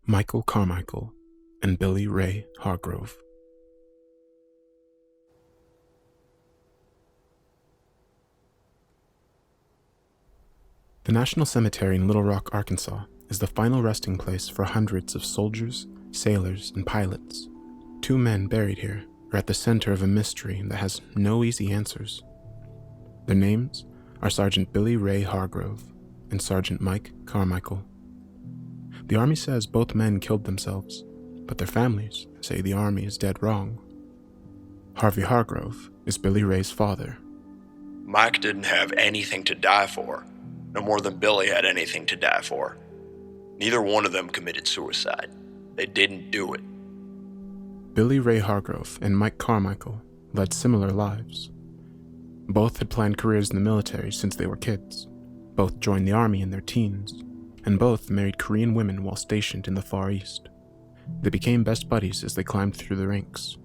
Michael Carmichael and Billy Ray Hargrove. The National Cemetery in Little Rock, Arkansas is the final resting place for hundreds of soldiers, sailors, and pilots. Two men buried here are at the center of a mystery that has no easy answers. Their names are Sergeant Billy Ray Hargrove and Sergeant Mike Carmichael. The Army says both men killed themselves, but their families say the Army is dead wrong. Harvey Hargrove is Billy Ray's father. Mike didn't have anything to die for, no more than Billy had anything to die for. Neither one of them committed suicide. They didn't do it. Billy Ray Hargrove and Mike Carmichael led similar lives. Both had planned careers in the military since they were kids. Both joined the Army in their teens, and both married Korean women while stationed in the Far East. They became best buddies as they climbed through the ranks.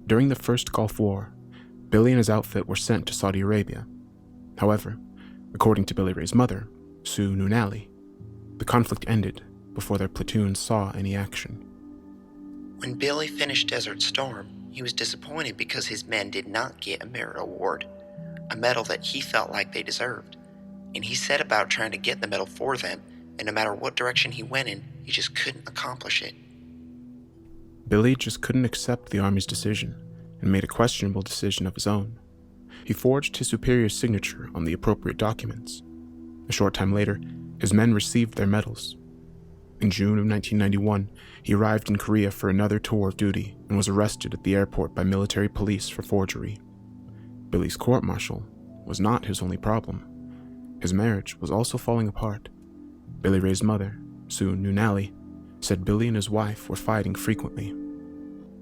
During the First Gulf War, Billy and his outfit were sent to Saudi Arabia. However, according to Billy Ray's mother, Sue Nunali, the conflict ended before their platoon saw any action. When Billy finished Desert Storm, he was disappointed because his men did not get a merit award, a medal that he felt like they deserved. And he set about trying to get the medal for them, and no matter what direction he went in, he just couldn't accomplish it. Billy just couldn't accept the Army's decision and made a questionable decision of his own. He forged his superior's signature on the appropriate documents. A short time later, his men received their medals. In June of 1991, he arrived in Korea for another tour of duty and was arrested at the airport by military police for forgery. Billy's court-martial was not his only problem. His marriage was also falling apart. Billy Ray's mother, Sue Nunali, said Billy and his wife were fighting frequently.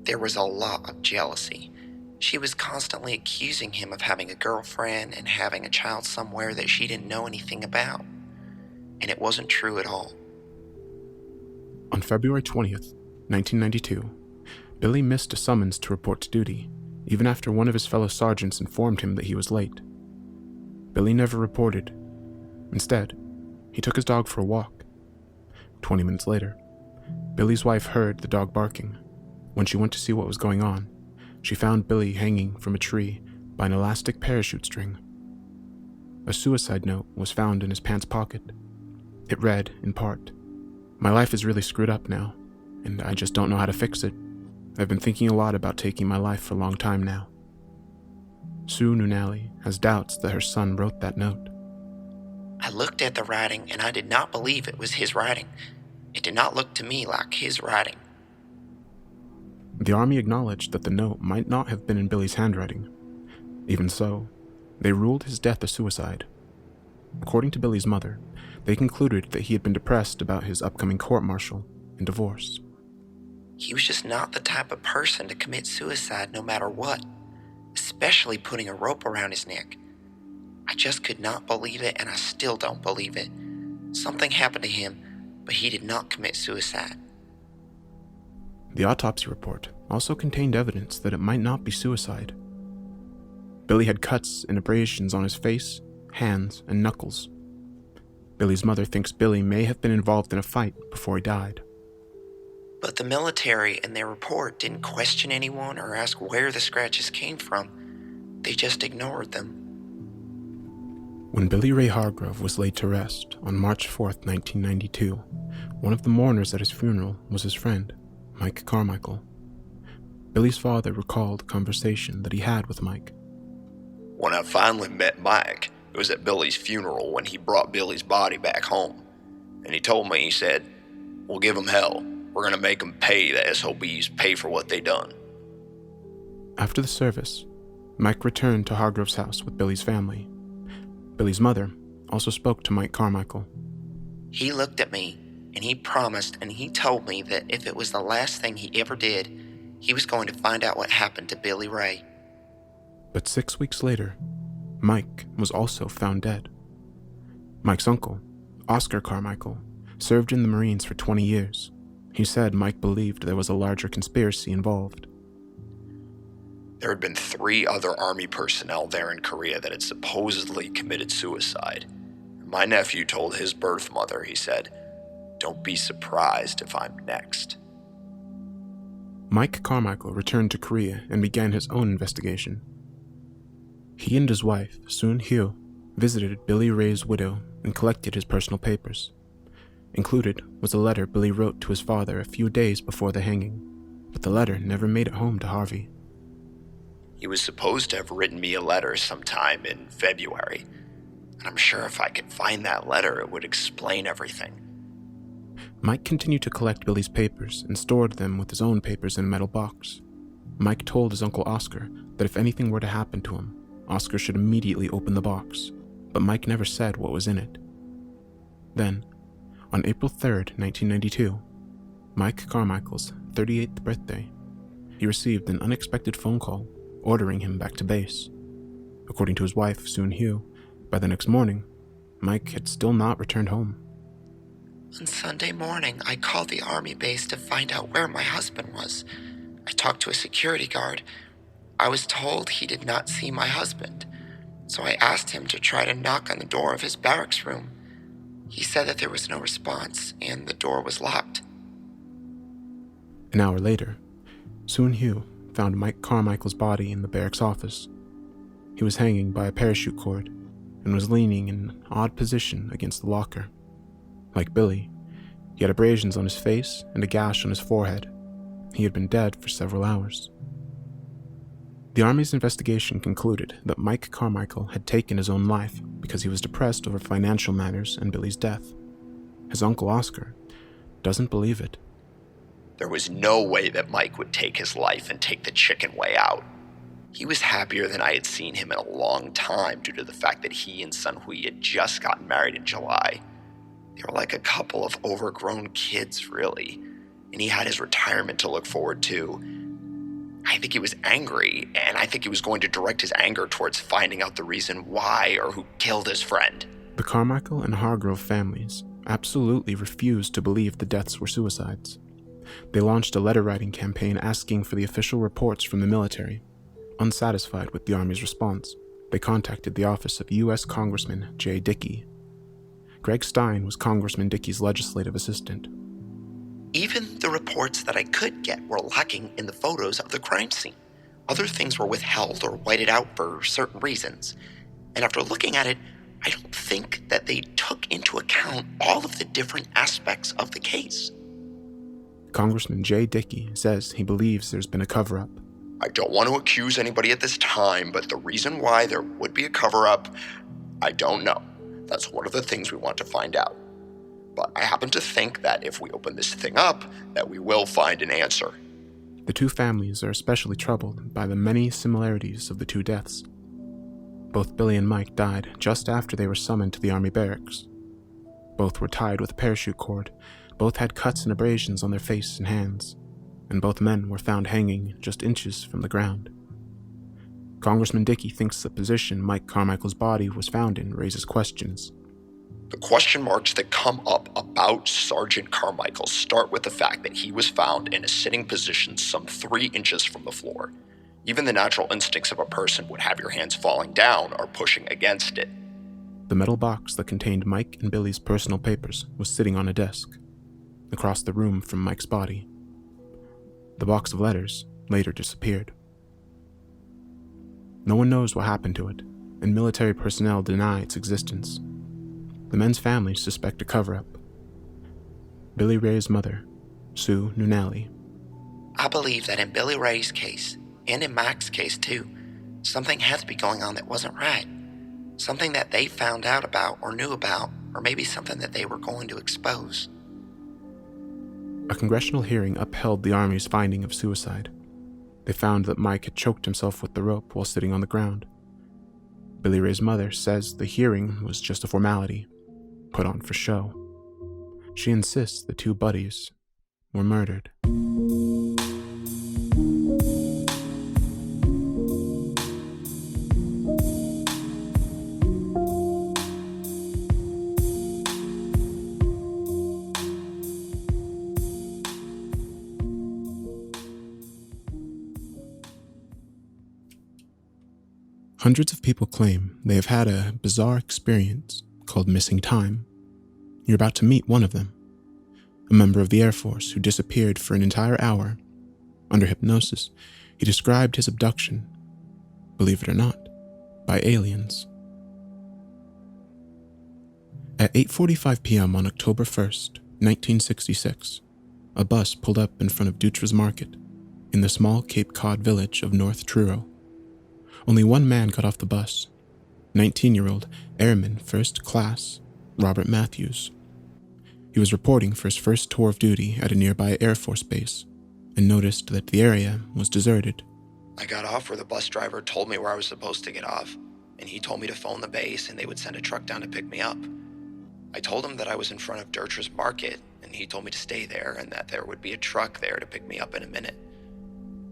There was a lot of jealousy. She was constantly accusing him of having a girlfriend and having a child somewhere that she didn't know anything about. And it wasn't true at all. On February 20th, 1992, Billy missed a summons to report to duty, even after one of his fellow sergeants informed him that he was late. Billy never reported. Instead, he took his dog for a walk. 20 minutes later, Billy's wife heard the dog barking. When she went to see what was going on, she found Billy hanging from a tree by an elastic parachute string. A suicide note was found in his pants pocket. It read, in part, "My life is really screwed up now, and I just don't know how to fix it. I've been thinking a lot about taking my life for a long time now." Sue Nunali has doubts that her son wrote that note. I looked at the writing and I did not believe it was his writing. It did not look to me like his writing. The Army acknowledged that the note might not have been in Billy's handwriting. Even so, they ruled his death a suicide. According to Billy's mother, they concluded that he had been depressed about his upcoming court-martial and divorce. He was just not the type of person to commit suicide no matter what, especially putting a rope around his neck. I just could not believe it, and I still don't believe it. Something happened to him, but he did not commit suicide. The autopsy report also contained evidence that it might not be suicide. Billy had cuts and abrasions on his face, hands, and knuckles. Billy's mother thinks Billy may have been involved in a fight before he died. But the military in their report didn't question anyone or ask where the scratches came from. They just ignored them. When Billy Ray Hargrove was laid to rest on March 4th, 1992, one of the mourners at his funeral was his friend, Mike Carmichael. Billy's father recalled a conversation that he had with Mike. When I finally met Mike, it was at Billy's funeral when he brought Billy's body back home. And he told me, he said, "We'll give them hell. We're going to make them pay, the SOBs, pay for what they done." After the service, Mike returned to Hargrove's house with Billy's family. Billy's mother also spoke to Mike Carmichael. He looked at me, and he promised, and he told me that if it was the last thing he ever did, he was going to find out what happened to Billy Ray. But 6 weeks later, Mike was also found dead. Mike's uncle, Oscar Carmichael, served in the Marines for 20 years. He said Mike believed there was a larger conspiracy involved. There had been 3 other Army personnel there in Korea that had supposedly committed suicide. My nephew told his birth mother, he said, Don't be surprised if I'm next. Mike Carmichael returned to Korea and began his own investigation. He and his wife, Soon-hyo, visited Billy Ray's widow and collected his personal papers. Included was a letter Billy wrote to his father a few days before the hanging, but the letter never made it home to Harvey. He was supposed to have written me a letter sometime in February, and I'm sure if I could find that letter, it would explain everything. Mike continued to collect Billy's papers and stored them with his own papers in a metal box. Mike told his uncle Oscar that if anything were to happen to him, Oscar should immediately open the box, but Mike never said what was in it. Then, on April 3rd, 1992, Mike Carmichael's 38th birthday, he received an unexpected phone call ordering him back to base. According to his wife, Soon-hyo, by the next morning, Mike had still not returned home. On Sunday morning, I called the army base to find out where my husband was. I talked to a security guard. I was told he did not see my husband, so I asked him to try to knock on the door of his barracks room. He said that there was no response and the door was locked. An hour later, Soon-hyo found Mike Carmichael's body in the barracks office. He was hanging by a parachute cord and was leaning in an odd position against the locker. Like Billy, he had abrasions on his face and a gash on his forehead. He had been dead for several hours. The Army's investigation concluded that Mike Carmichael had taken his own life because he was depressed over financial matters and Billy's death. His uncle Oscar doesn't believe it. There was no way that Mike would take his life and take the chicken way out. He was happier than I had seen him in a long time due to the fact that he and Sun Hui had just gotten married in July. They were like a couple of overgrown kids, really, and he had his retirement to look forward to. I think he was angry, and I think he was going to direct his anger towards finding out the reason why or who killed his friend. The Carmichael and Hargrove families absolutely refused to believe the deaths were suicides. They launched a letter-writing campaign asking for the official reports from the military. Unsatisfied with the Army's response, they contacted the office of U.S. Congressman J. Dickey. Greg Stein was Congressman Dickey's legislative assistant. Even the reports that I could get were lacking in the photos of the crime scene. Other things were withheld or whited out for certain reasons. And after looking at it, I don't think that they took into account all of the different aspects of the case. Congressman J. Dickey says he believes there's been a cover-up. I don't want to accuse anybody at this time, but the reason why there would be a cover-up, I don't know. That's one of the things we want to find out. But I happen to think that if we open this thing up, that we will find an answer. The two families are especially troubled by the many similarities of the two deaths. Both Billy and Mike died just after they were summoned to the Army barracks. Both were tied with a parachute cord, both had cuts and abrasions on their face and hands, and both men were found hanging just inches from the ground. Congressman Dickey thinks the position Mike Carmichael's body was found in raises questions. The question marks that come up about Sergeant Carmichael start with the fact that he was found in a sitting position some 3 inches from the floor. Even the natural instincts of a person would have your hands falling down or pushing against it. The metal box that contained Mike and Billy's personal papers was sitting on a desk, across the room from Mike's body. The box of letters later disappeared. No one knows what happened to it, and military personnel deny its existence. The men's families suspect a cover-up. Billy Ray's mother, Sue Nunali. I believe that in Billy Ray's case, and in Mike's case too, something had to be going on that wasn't right. Something that they found out about or knew about, or maybe something that they were going to expose. A congressional hearing upheld the Army's finding of suicide. They found that Mike had choked himself with the rope while sitting on the ground. Billy Ray's mother says the hearing was just a formality, put on for show. She insists the two buddies were murdered. Hundreds of people claim they have had a bizarre experience called missing time. You're about to meet one of them. a member of the Air Force who disappeared for an entire hour. Under hypnosis, he described his abduction, believe it or not, by aliens. At 8:45 p.m. on October 1st, 1966, a bus pulled up in front of Dutra's Market in the small Cape Cod village of North Truro. Only one man got off the bus, 19-year-old Airman First Class Robert Matthews. He was reporting for his first tour of duty at a nearby Air Force base and noticed that the area was deserted. I got off where the bus driver told me where I was supposed to get off, and he told me to phone the base and they would send a truck down to pick me up. I told him that I was in front of Dutra's Market, and he told me to stay there and that there would be a truck there to pick me up in a minute.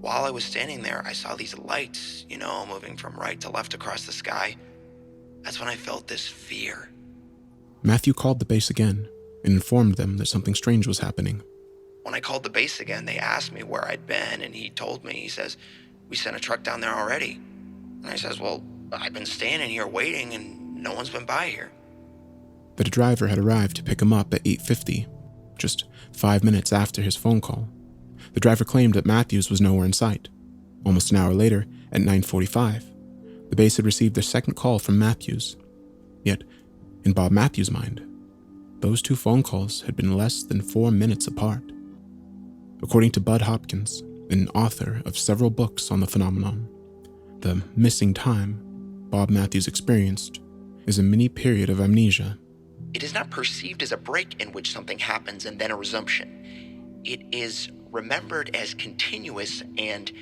While I was standing there, I saw these lights, moving from right to left across the sky. That's when I felt this fear. Matthew called the base again and informed them that something strange was happening. When I called the base again, they asked me where I'd been, and he told me, he says, "We sent a truck down there already." And I says, "Well, I've been standing here waiting and no one's been by here." That a driver had arrived to pick him up at 8:50, just 5 minutes after his phone call. The driver claimed that Matthews was nowhere in sight. Almost an hour later, at 9:45, the base had received their second call from Matthews. Yet, in Bob Matthews' mind, those two phone calls had been less than 4 minutes apart. According to Bud Hopkins, an author of several books on the phenomenon, the missing time Bob Matthews experienced is a mini period of amnesia. It is not perceived as a break in which something happens and then a resumption. It is remembered as continuous, and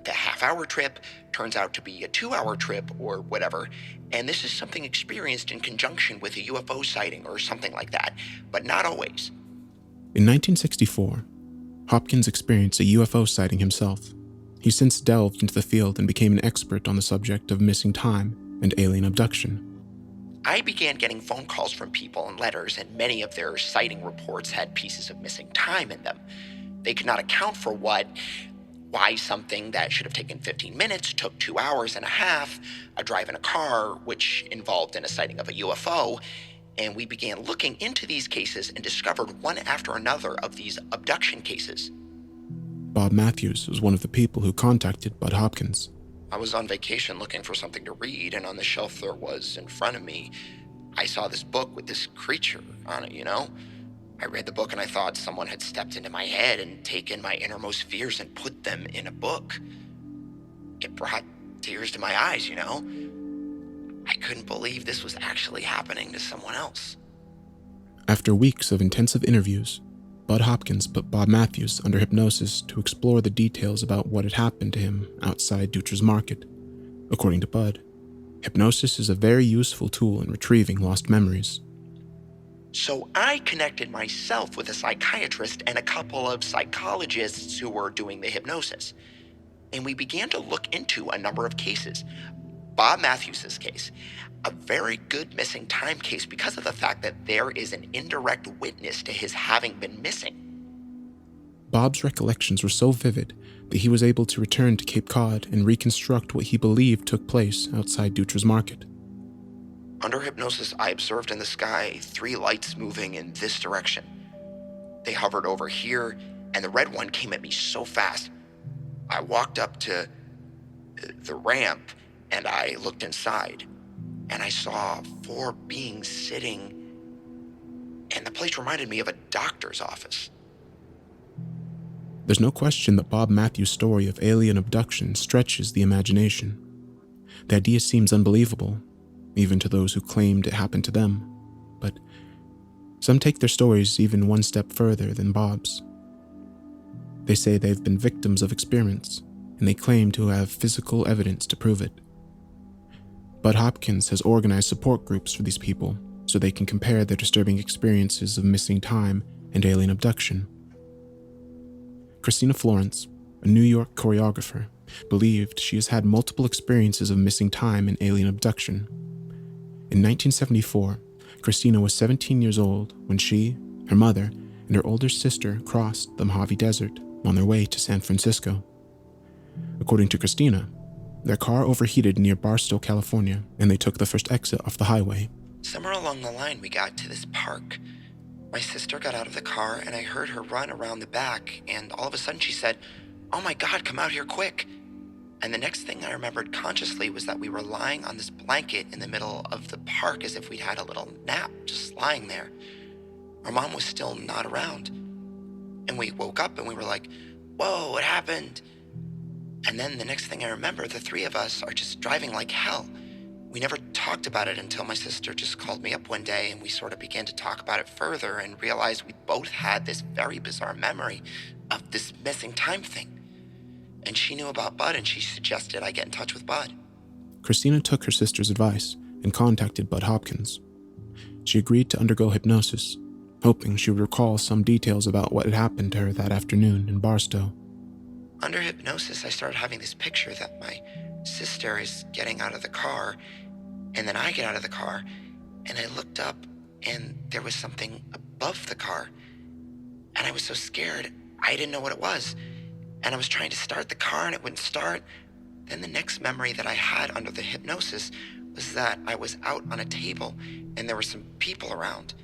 the half-hour trip turns out to be a 2-hour trip or whatever, and this is something experienced in conjunction with a UFO sighting or something like that, but not always. In 1964, Hopkins experienced a UFO sighting himself. He since delved into the field and became an expert on the subject of missing time and alien abduction. I began getting phone calls from people and letters, and many of their sighting reports had pieces of missing time in them. They could not account for why something that should have taken 15 minutes took 2 hours and a half, a drive in a car, which involved in a sighting of a UFO, and we began looking into these cases and discovered one after another of these abduction cases. Bob Matthews was one of the people who contacted Bud Hopkins. I was on vacation looking for something to read, and on the shelf there was in front of me, I saw this book with this creature on it, I read the book and I thought someone had stepped into my head and taken my innermost fears and put them in a book. It brought tears to my eyes, I couldn't believe this was actually happening to someone else. After weeks of intensive interviews, Bud Hopkins put Bob Matthews under hypnosis to explore the details about what had happened to him outside Dutra's Market. According to Bud, hypnosis is a very useful tool in retrieving lost memories. So I connected myself with a psychiatrist and a couple of psychologists who were doing the hypnosis. And we began to look into a number of cases. Bob Matthews' case, a very good missing time case because of the fact that there is an indirect witness to his having been missing. Bob's recollections were so vivid that he was able to return to Cape Cod and reconstruct what he believed took place outside Dutra's Market. Under hypnosis, I observed in the sky 3 lights moving in this direction. They hovered over here, and the red one came at me so fast. I walked up to the ramp, and I looked inside, and I saw 4 beings sitting, and the place reminded me of a doctor's office. There's no question that Bob Matthews' story of alien abduction stretches the imagination. The idea seems unbelievable, even to those who claimed it happened to them, but some take their stories even one step further than Bob's. They say they've been victims of experiments, and they claim to have physical evidence to prove it. Bud Hopkins has organized support groups for these people so they can compare their disturbing experiences of missing time and alien abduction. Christina Florence, a New York choreographer, believed she has had multiple experiences of missing time and alien abduction. In 1974, Christina was 17 years old when she, her mother, and her older sister crossed the Mojave Desert on their way to San Francisco. According to Christina, their car overheated near Barstow, California, and they took the first exit off the highway. Somewhere along the line, we got to this park. My sister got out of the car and I heard her run around the back, and all of a sudden she said, "Oh my God, come out here quick." And the next thing I remembered consciously was that we were lying on this blanket in the middle of the park as if we'd had a little nap, just lying there. Our mom was still not around. And we woke up and we were like, "Whoa, what happened?" And then the next thing I remember, the three of us are just driving like hell. We never talked about it until my sister just called me up one day and we sort of began to talk about it further and realized we both had this very bizarre memory of this missing time thing. And she knew about Bud and she suggested I get in touch with Bud. Christina took her sister's advice and contacted Bud Hopkins. She agreed to undergo hypnosis, hoping she would recall some details about what had happened to her that afternoon in Barstow. Under hypnosis, I started having this picture that my sister is getting out of the car, and then I get out of the car, and I looked up, and there was something above the car, and I was so scared, I didn't know what it was, and I was trying to start the car, and it wouldn't start. Then the next memory that I had under the hypnosis was that I was out on a table, and there were some people around.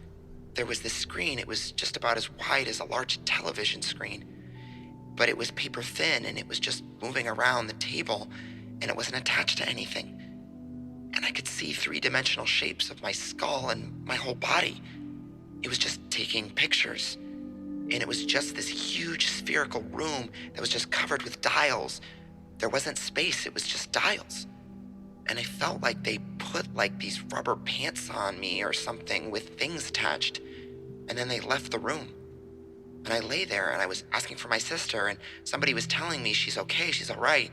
There was this screen, it was just about as wide as a large television screen, but it was paper thin, and it was just moving around the table, and it wasn't attached to anything. And I could see three-dimensional shapes of my skull and my whole body. It was just taking pictures. And it was just this huge spherical room that was just covered with dials. There wasn't space, it was just dials. And I felt like they put like these rubber pants on me or something with things attached. And then they left the room. And I lay there and I was asking for my sister, and somebody was telling me she's okay, she's all right.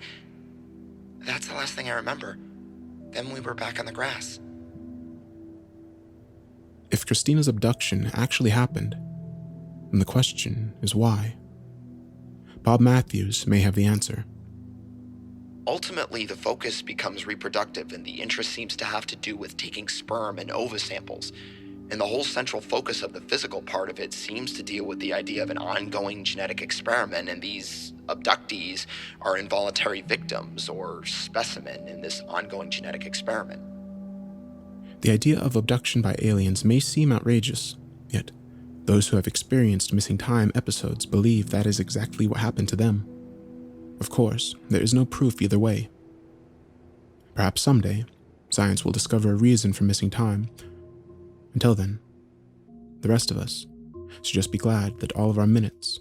That's the last thing I remember. Then we were back on the grass. If Christina's abduction actually happened, then the question is why? Bob Matthews may have the answer. Ultimately, the focus becomes reproductive, and the interest seems to have to do with taking sperm and ova samples. And the whole central focus of the physical part of it seems to deal with the idea of an ongoing genetic experiment, and these abductees are involuntary victims or specimen in this ongoing genetic experiment. The idea of abduction by aliens may seem outrageous, yet those who have experienced missing time episodes believe that is exactly what happened to them. Of course, there is no proof either way. Perhaps someday, science will discover a reason for missing time. Until then, the rest of us should just be glad that all of our minutes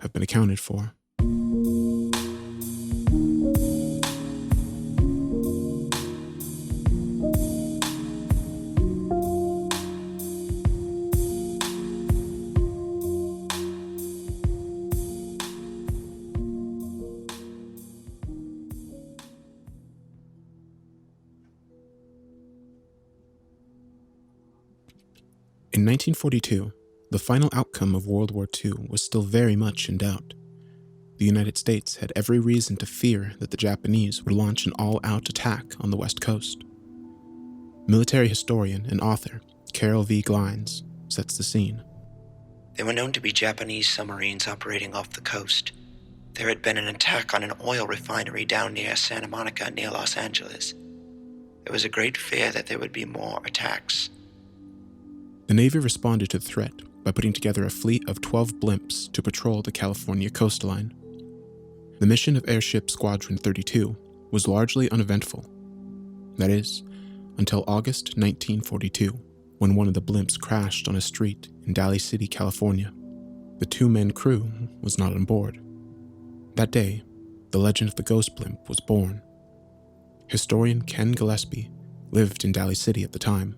have been accounted for. In 1942, the final outcome of World War II was still very much in doubt. The United States had every reason to fear that the Japanese would launch an all-out attack on the West Coast. Military historian and author Carol V. Glines sets the scene. They were known to be Japanese submarines operating off the coast. There had been an attack on an oil refinery down near Santa Monica near Los Angeles. There was a great fear that there would be more attacks. The Navy responded to the threat by putting together a fleet of 12 blimps to patrol the California coastline. The mission of Airship Squadron 32 was largely uneventful. That is, until August 1942, when one of the blimps crashed on a street in Daly City, California. The two-man crew was not on board. That day, the legend of the ghost blimp was born. Historian Ken Gillespie lived in Daly City at the time.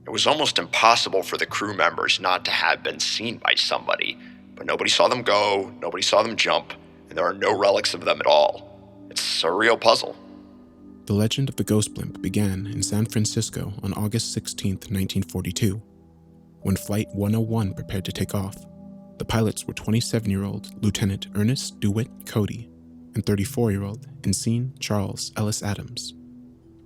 It was almost impossible for the crew members not to have been seen by somebody, but nobody saw them go, nobody saw them jump, and there are no relics of them at all. It's a real puzzle. The legend of the ghost blimp began in San Francisco on August 16, 1942, when Flight 101 prepared to take off. The pilots were 27-year-old Lieutenant Ernest DeWitt Cody and 34-year-old Ensign Charles Ellis Adams.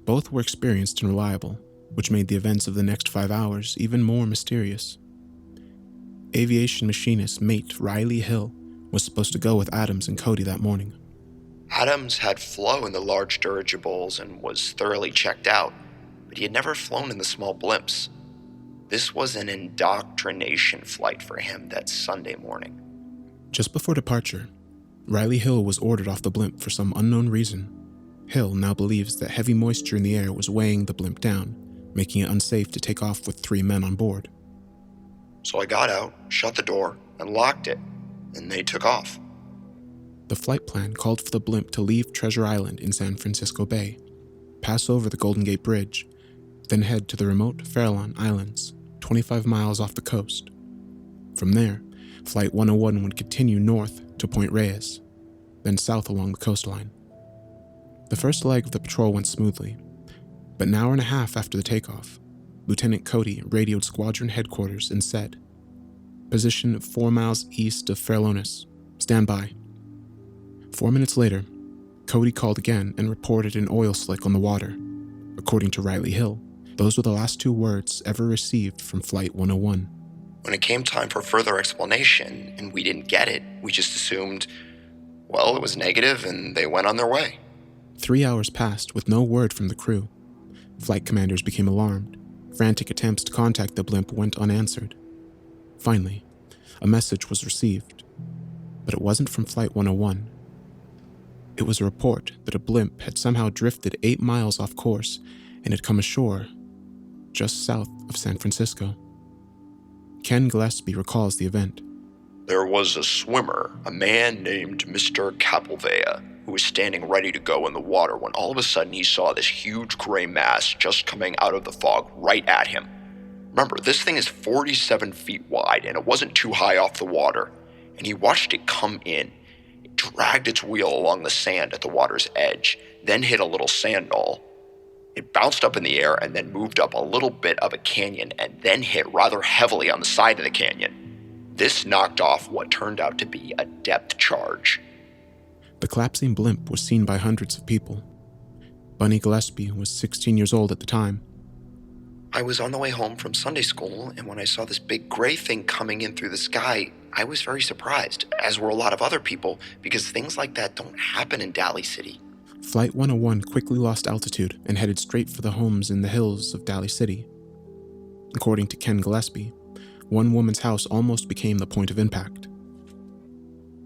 Both were experienced and reliable, which made the events of the next 5 hours even more mysterious. Aviation machinist mate Riley Hill was supposed to go with Adams and Cody that morning. Adams had flown in the large dirigibles and was thoroughly checked out, but he had never flown in the small blimps. this was an indoctrination flight for him that Sunday morning. Just before departure, Riley Hill was ordered off the blimp for some unknown reason. Hill now believes that heavy moisture in the air was weighing the blimp down, making it unsafe to take off with 3 men on board. So I got out, shut the door, and locked it, and they took off. The flight plan called for the blimp to leave Treasure Island in San Francisco Bay, pass over the Golden Gate Bridge, then head to the remote Farallon Islands, 25 miles off the coast. From there, Flight 101 would continue north to Point Reyes, then south along the coastline. The first leg of the patrol went smoothly, but an hour and a half after the takeoff, Lieutenant Cody radioed squadron headquarters and said, "Position 4 miles east of Farallones. Stand by." 4 minutes later, Cody called again and reported an oil slick on the water. According to Riley Hill, those were the last 2 words ever received from Flight 101. When it came time for further explanation and we didn't get it, we just assumed, well, it was negative and they went on their way. 3 hours passed with no word from the crew. Flight commanders became alarmed. Frantic attempts to contact the blimp went unanswered. Finally, a message was received, but it wasn't from Flight 101. It was a report that a blimp had somehow drifted 8 miles off course and had come ashore just south of San Francisco. Ken Gillespie recalls the event. There was a swimmer, a man named Mr. Capelvea, who was standing ready to go in the water when all of a sudden he saw this huge gray mass just coming out of the fog right at him. Remember, this thing is 47 feet wide and it wasn't too high off the water, and he watched it come in. It dragged its wheel along the sand at the water's edge, then hit a little sand knoll. It bounced up in the air and then moved up a little bit of a canyon and then hit rather heavily on the side of the canyon. This knocked off what turned out to be a depth charge. The collapsing blimp was seen by hundreds of people. Bunny Gillespie was 16 years old at the time. I was on the way home from Sunday school, and when I saw this big gray thing coming in through the sky, I was very surprised, as were a lot of other people, because things like that don't happen in Daly City. Flight 101 quickly lost altitude and headed straight for the homes in the hills of Daly City. According to Ken Gillespie, one woman's house almost became the point of impact.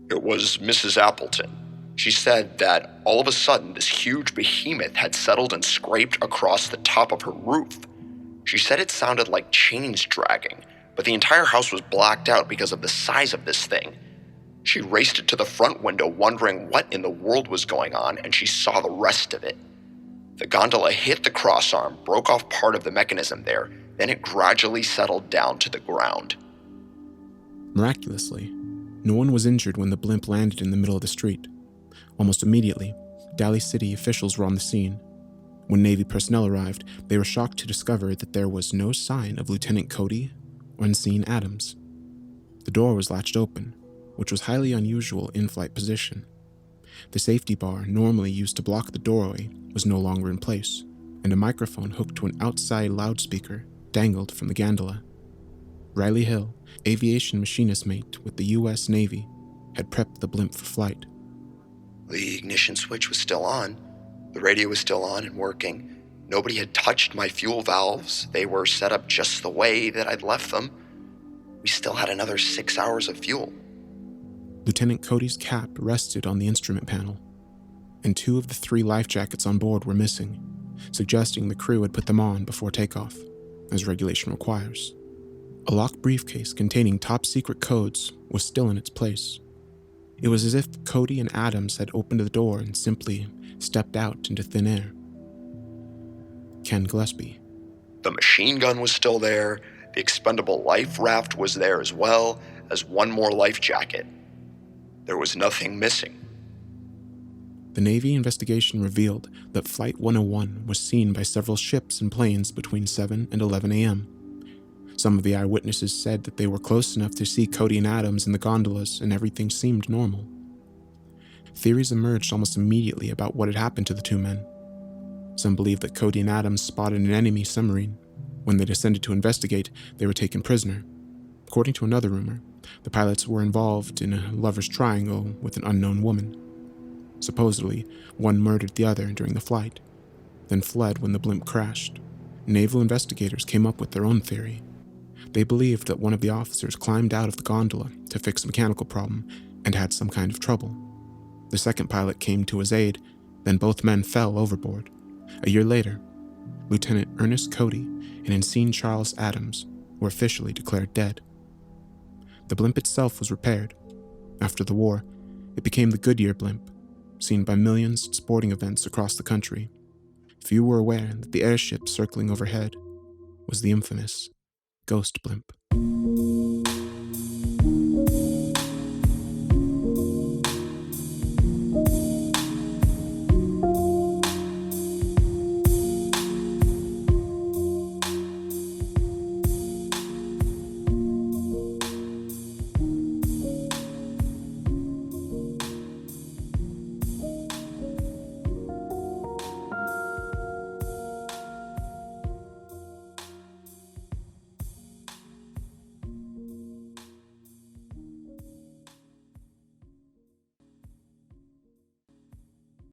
It was Mrs. Appleton. She said that all of a sudden this huge behemoth had settled and scraped across the top of her roof. She said it sounded like chains dragging, but the entire house was blacked out because of the size of this thing. She raced to the front window wondering what in the world was going on, and she saw the rest of it. The gondola hit the crossarm, broke off part of the mechanism there, then it gradually settled down to the ground. Miraculously, no one was injured when the blimp landed in the middle of the street. Almost immediately, Daly City officials were on the scene. When Navy personnel arrived, they were shocked to discover that there was no sign of Lieutenant Cody or Ensign Adams. The door was latched open, which was highly unusual in-flight position. The safety bar normally used to block the doorway was no longer in place, and a microphone hooked to an outside loudspeaker dangled from the gondola. Riley Hill, aviation machinist mate with the U.S. Navy, had prepped the blimp for flight. The ignition switch was still on. The radio was still on and working. Nobody had touched my fuel valves. They were set up just the way that I'd left them. We still had another 6 hours of fuel. Lieutenant Cody's cap rested on the instrument panel, and 2 of the 3 life jackets on board were missing, suggesting the crew had put them on before takeoff, as regulation requires. A locked briefcase containing top-secret codes was still in its place. It was as if Cody and Adams had opened the door and simply stepped out into thin air. Ken Gillespie. The machine gun was still there, the expendable life raft was there as well as 1 more life jacket. There was nothing missing. The Navy investigation revealed that Flight 101 was seen by several ships and planes between 7 and 11 a.m. Some of the eyewitnesses said that they were close enough to see Cody and Adams in the gondolas and everything seemed normal. Theories emerged almost immediately about what had happened to the 2 men. Some believed that Cody and Adams spotted an enemy submarine. When they descended to investigate, they were taken prisoner. According to another rumor, the pilots were involved in a lover's triangle with an unknown woman. Supposedly, one murdered the other during the flight, then fled when the blimp crashed. Naval investigators came up with their own theory. They believed that one of the officers climbed out of the gondola to fix a mechanical problem and had some kind of trouble. The second pilot came to his aid, then both men fell overboard. A year later, Lieutenant Ernest Cody and Ensign Charles Adams were officially declared dead. The blimp itself was repaired. After the war, it became the Goodyear blimp, seen by millions at sporting events across the country. Few were aware that the airship circling overhead was the infamous Ghost blimp.